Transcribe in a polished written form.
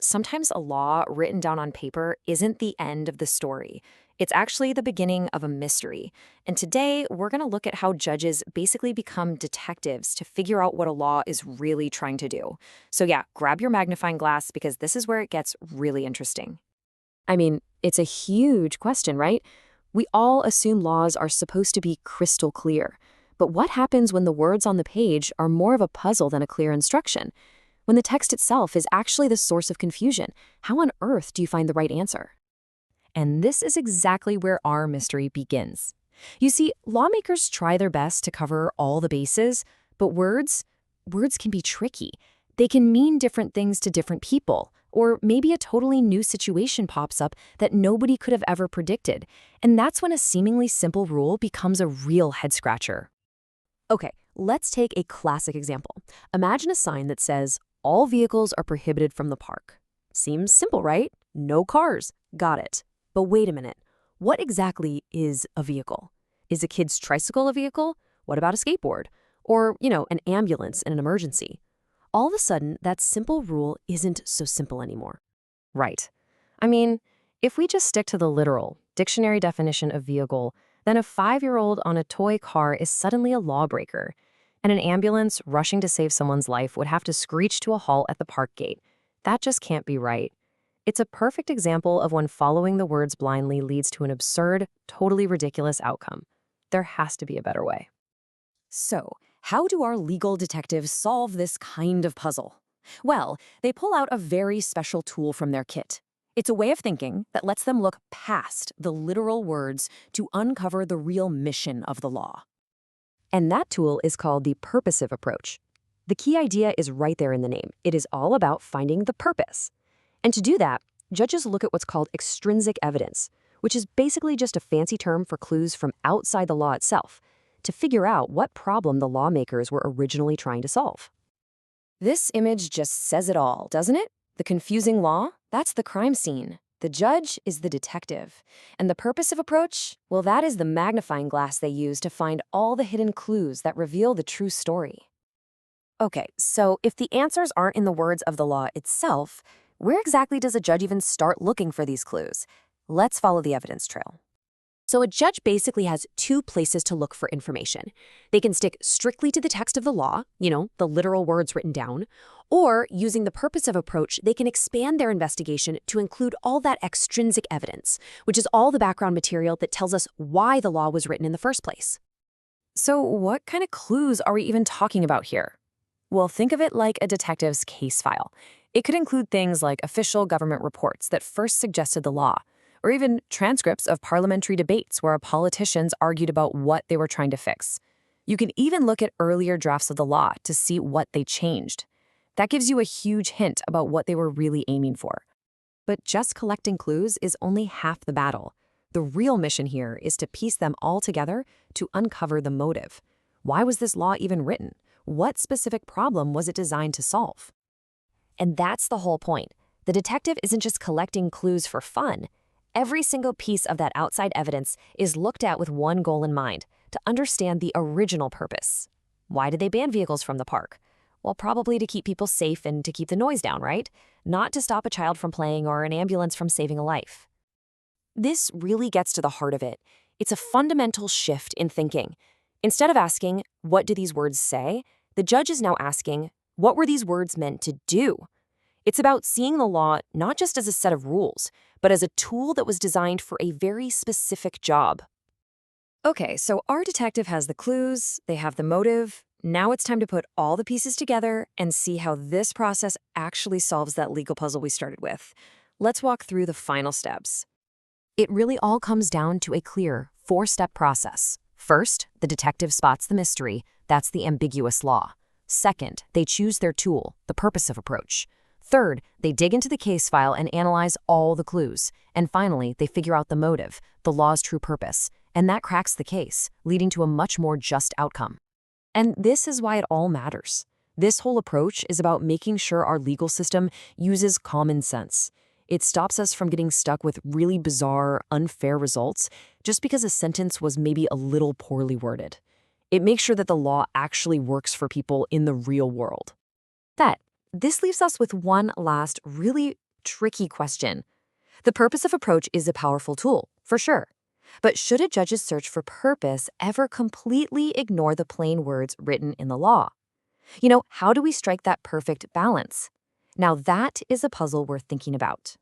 Sometimes a law written down on paper isn't the end of the story. It's actually the beginning of a mystery. And today, we're going to look at how judges basically become detectives to figure out what a law is really trying to do. So yeah, grab your magnifying glass because this is where it gets really interesting. I mean, it's a huge question, right? We all assume laws are supposed to be crystal clear. But what happens when the words on the page are more of a puzzle than a clear instruction? When the text itself is actually the source of confusion, how on earth do you find the right answer? And this is exactly where our mystery begins. You see, lawmakers try their best to cover all the bases, but words can be tricky. They can mean different things to different people, or maybe a totally new situation pops up that nobody could have ever predicted. And that's when a seemingly simple rule becomes a real head-scratcher. Okay, let's take a classic example. Imagine a sign that says, "All vehicles are prohibited from the park." Seems simple, right? No cars. Got it. But wait a minute. What exactly is a vehicle? Is a kid's tricycle a vehicle? What about a skateboard? Or, an ambulance in an emergency? All of a sudden, that simple rule isn't so simple anymore. Right. I mean, if we just stick to the literal dictionary definition of vehicle, then a 5-year-old on a toy car is suddenly a lawbreaker, and an ambulance rushing to save someone's life would have to screech to a halt at the park gate. That just can't be right. It's a perfect example of when following the words blindly leads to an absurd, totally ridiculous outcome. There has to be a better way. So, how do our legal detectives solve this kind of puzzle? Well, they pull out a very special tool from their kit. It's a way of thinking that lets them look past the literal words to uncover the real mission of the law. And that tool is called the Purposive Approach. The key idea is right there in the name. It is all about finding the purpose. And to do that, judges look at what's called extrinsic evidence, which is basically just a fancy term for clues from outside the law itself, to figure out what problem the lawmakers were originally trying to solve. This image just says it all, doesn't it? The confusing law, that's the crime scene. The judge is the detective. And the purposive approach, well, that is the magnifying glass they use to find all the hidden clues that reveal the true story. Okay, so if the answers aren't in the words of the law itself, where exactly does a judge even start looking for these clues? Let's follow the evidence trail. So a judge basically has two places to look for information. They can stick strictly to the text of the law, the literal words written down, or using the purposive approach, they can expand their investigation to include all that extrinsic evidence, which is all the background material that tells us why the law was written in the first place. So what kind of clues are we even talking about here? Well, think of it like a detective's case file. It could include things like official government reports that first suggested the law, or even transcripts of parliamentary debates where politicians argued about what they were trying to fix. You can even look at earlier drafts of the law to see what they changed. That gives you a huge hint about what they were really aiming for. But just collecting clues is only half the battle. The real mission here is to piece them all together to uncover the motive. Why was this law even written? What specific problem was it designed to solve? And that's the whole point. The detective isn't just collecting clues for fun. Every single piece of that outside evidence is looked at with one goal in mind, to understand the original purpose. Why did they ban vehicles from the park? Well, probably to keep people safe and to keep the noise down, right? Not to stop a child from playing or an ambulance from saving a life. This really gets to the heart of it. It's a fundamental shift in thinking. Instead of asking, what do these words say? The judge is now asking, what were these words meant to do? It's about seeing the law not just as a set of rules, but as a tool that was designed for a very specific job. Okay, so our detective has the clues, they have the motive. Now it's time to put all the pieces together and see how this process actually solves that legal puzzle we started with. Let's walk through the final steps. It really all comes down to a clear 4-step process. First, the detective spots the mystery. That's the ambiguous law. Second, they choose their tool, the purposive approach. Third, they dig into the case file and analyze all the clues. And finally, they figure out the motive, the law's true purpose. And that cracks the case, leading to a much more just outcome. And this is why it all matters. This whole approach is about making sure our legal system uses common sense. It stops us from getting stuck with really bizarre, unfair results just because a sentence was maybe a little poorly worded. It makes sure that the law actually works for people in the real world. That This leaves us with one last really tricky question. The purposive approach is a powerful tool, for sure. But should a judge's search for purpose ever completely ignore the plain words written in the law? How do we strike that perfect balance? Now, that is a puzzle worth thinking about.